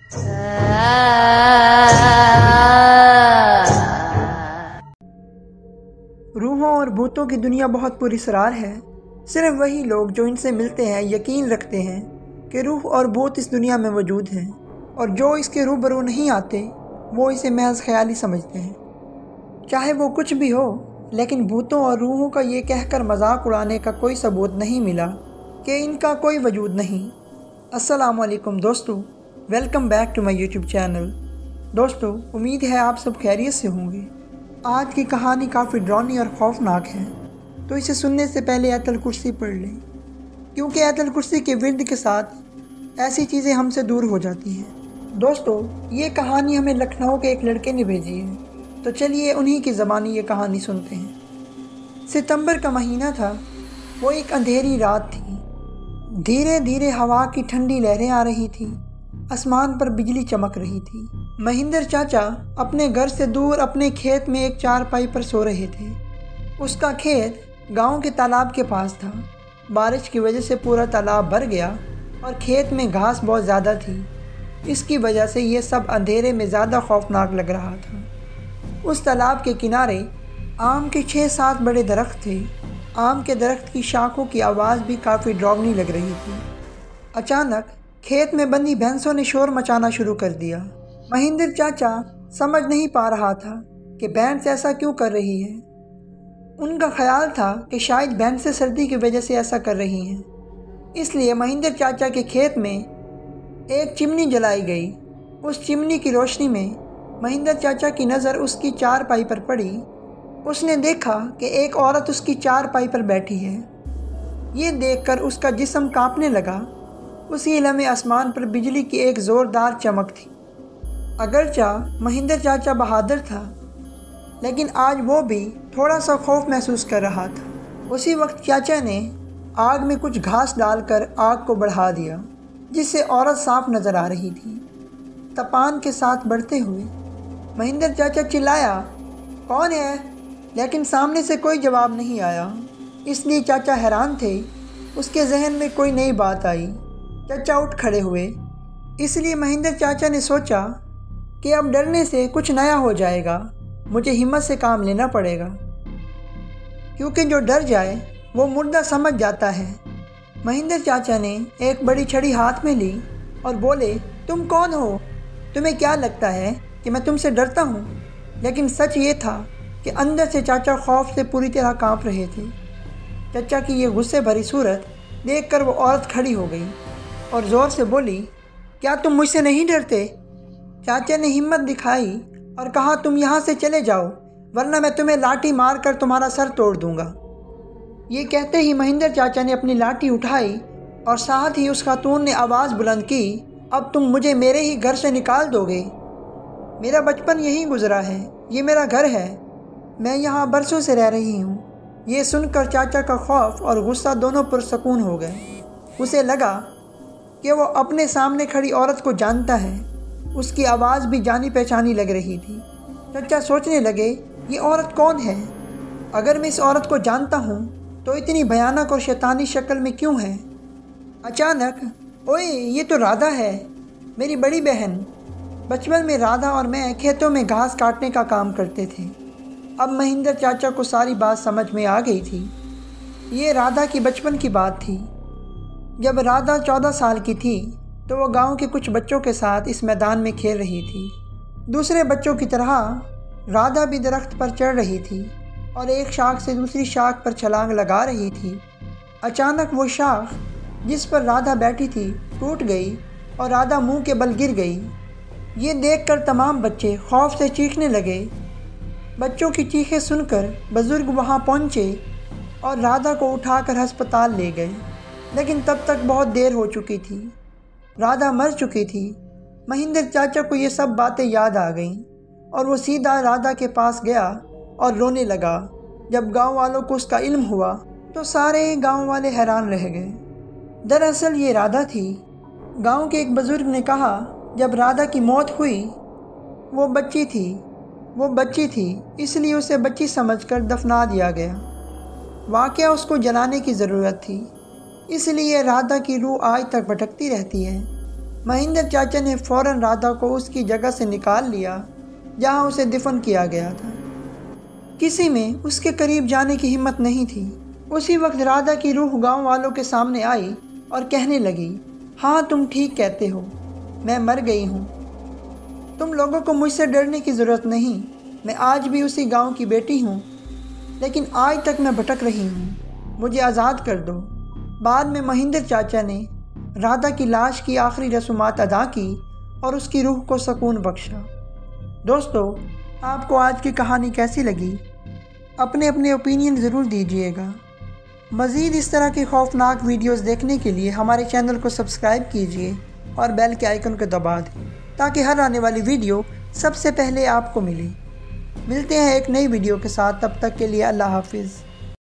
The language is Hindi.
रूहों और भूतों की दुनिया बहुत पुरअसरार है। सिर्फ वही लोग जो इनसे मिलते हैं यकीन रखते हैं कि रूह और भूत इस दुनिया में मौजूद हैं, और जो इसके रूबरू नहीं आते वो इसे महज ख्याली समझते हैं। चाहे वो कुछ भी हो, लेकिन भूतों और रूहों का ये कहकर मजाक उड़ाने का कोई सबूत नहीं मिला कि इनका कोई वजूद नहीं। अस्सलाम वालेकुम दोस्तों, welcome back to my YouTube channel. दोस्तों, उम्मीद है आप सब खैरियत से होंगे। आज की कहानी काफ़ी डरावनी और खौफनाक है, तो इसे सुनने से पहले आयतुल कुर्सी पढ़ लें, क्योंकि आयतुल कुर्सी के विर्द के साथ ऐसी चीज़ें हमसे दूर हो जाती हैं। दोस्तों, ये कहानी हमें लखनऊ के एक लड़के ने भेजी है, तो चलिए उन्हीं की ज़बानी ये कहानी सुनते हैं। सितंबर का महीना था। वो एक अंधेरी रात थी। धीरे धीरे हवा की ठंडी लहरें आ रही थी। आसमान पर बिजली चमक रही थी। महेंद्र चाचा अपने घर से दूर अपने खेत में एक चारपाई पर सो रहे थे। उसका खेत गांव के तालाब के पास था। बारिश की वजह से पूरा तालाब भर गया और खेत में घास बहुत ज़्यादा थी। इसकी वजह से ये सब अंधेरे में ज़्यादा खौफनाक लग रहा था। उस तालाब के किनारे आम के 6-7 बड़े दरख्त थे। आम के दरख्त की शाखों की आवाज़ भी काफ़ी डरावनी लग रही थी। अचानक खेत में बंधी भैंसों ने शोर मचाना शुरू कर दिया। महेंद्र चाचा समझ नहीं पा रहा था कि भैंस ऐसा क्यों कर रही है। उनका ख्याल था कि शायद भैंसें सर्दी की वजह से ऐसा कर रही हैं। इसलिए महेंद्र चाचा के खेत में एक चिमनी जलाई गई। उस चिमनी की रोशनी में महेंद्र चाचा की नज़र उसकी चारपाई पर पड़ी। उसने देखा कि एक औरत उसकी चारपाई पर बैठी है। ये देखकर उसका जिस्म कांपने लगा। उसी लम्हे आसमान पर बिजली की एक ज़ोरदार चमक थी। अगरचा महेंद्र चाचा बहादुर था, लेकिन आज वो भी थोड़ा सा खौफ महसूस कर रहा था। उसी वक्त चाचा ने आग में कुछ घास डालकर आग को बढ़ा दिया, जिससे औरत साफ नज़र आ रही थी। तपान के साथ बढ़ते हुए महेंद्र चाचा चिल्लाया, कौन है? लेकिन सामने से कोई जवाब नहीं आया। इसलिए चाचा हैरान थे। उसके जहन में कोई नई बात आई। चाचा उठ खड़े हुए। इसलिए महेंद्र चाचा ने सोचा कि अब डरने से कुछ नया हो जाएगा। मुझे हिम्मत से काम लेना पड़ेगा, क्योंकि जो डर जाए वो मुर्दा समझ जाता है। महेंद्र चाचा ने एक बड़ी छड़ी हाथ में ली और बोले, तुम कौन हो? तुम्हें क्या लगता है कि मैं तुमसे डरता हूँ? लेकिन सच ये था कि अंदर से चाचा खौफ से पूरी तरह कांप रहे थे। चाचा की ये गुस्से भरी सूरत देखकर वो औरत खड़ी हो गई और ज़ोर से बोली, क्या तुम मुझसे नहीं डरते? चाचा ने हिम्मत दिखाई और कहा, तुम यहाँ से चले जाओ, वरना मैं तुम्हें लाठी मार कर तुम्हारा सर तोड़ दूँगा। ये कहते ही महेंद्र चाचा ने अपनी लाठी उठाई और साथ ही उस खातून ने आवाज़ बुलंद की, अब तुम मुझे मेरे ही घर से निकाल दोगे? मेरा बचपन यहीं गुजरा है, ये मेरा घर है, मैं यहाँ बरसों से रह रही हूँ। ये सुनकर चाचा का खौफ और गुस्सा दोनों पुरसकून हो गए। उसे लगा कि वो अपने सामने खड़ी औरत को जानता है। उसकी आवाज़ भी जानी पहचानी लग रही थी। चाचा सोचने लगे, ये औरत कौन है? अगर मैं इस औरत को जानता हूँ तो इतनी भयानक और शैतानी शक्ल में क्यों है? अचानक, ओए, ये तो राधा है, मेरी बड़ी बहन। बचपन में राधा और मैं खेतों में घास काटने का काम करते थे। अब महेंद्र चाचा को सारी बात समझ में आ गई थी। ये राधा की बचपन की बात थी। जब राधा 14 साल की थी तो वो गांव के कुछ बच्चों के साथ इस मैदान में खेल रही थी। दूसरे बच्चों की तरह राधा भी दरख्त पर चढ़ रही थी और एक शाख से दूसरी शाख पर छलांग लगा रही थी। अचानक वो शाख जिस पर राधा बैठी थी टूट गई और राधा मुंह के बल गिर गई। ये देखकर तमाम बच्चे खौफ से चीखने लगे। बच्चों की चीखें सुनकर बुजुर्ग वहां पहुंचे और राधा को उठाकर अस्पताल ले गए, लेकिन तब तक बहुत देर हो चुकी थी। राधा मर चुकी थी। महेंद्र चाचा को ये सब बातें याद आ गईं और वो सीधा राधा के पास गया और रोने लगा। जब गांव वालों को उसका इल्म हुआ तो सारे गांव वाले हैरान रह गए। दरअसल ये राधा थी। गांव के एक बुजुर्ग ने कहा, जब राधा की मौत हुई वो बच्ची थी, इसलिए उसे बच्ची समझकर दफना दिया गया। वाकया उसको जलाने की ज़रूरत थी, इसलिए राधा की रूह आज तक भटकती रहती है। महेंद्र चाचा ने फ़ौरन राधा को उसकी जगह से निकाल लिया जहां उसे दफन किया गया था। किसी में उसके करीब जाने की हिम्मत नहीं थी। उसी वक्त राधा की रूह गांव वालों के सामने आई और कहने लगी, हाँ तुम ठीक कहते हो, मैं मर गई हूँ। तुम लोगों को मुझसे डरने की ज़रूरत नहीं, मैं आज भी उसी गांव की बेटी हूँ, लेकिन आज तक मैं भटक रही हूँ, मुझे आज़ाद कर दो। बाद में महेंद्र चाचा ने राधा की लाश की आखिरी रस्मात अदा की और उसकी रूह को सुकून बख्शा। दोस्तों, आपको आज की कहानी कैसी लगी? अपने अपने ओपिनियन ज़रूर दीजिएगा। मज़ीद इस तरह की खौफनाक वीडियोस देखने के लिए हमारे चैनल को सब्सक्राइब कीजिए और बेल के आइकन को दबा दें ताकि हर आने वाली वीडियो सबसे पहले आपको मिले। मिलते हैं एक नई वीडियो के साथ, तब तक के लिए अल्लाह हाफिज़।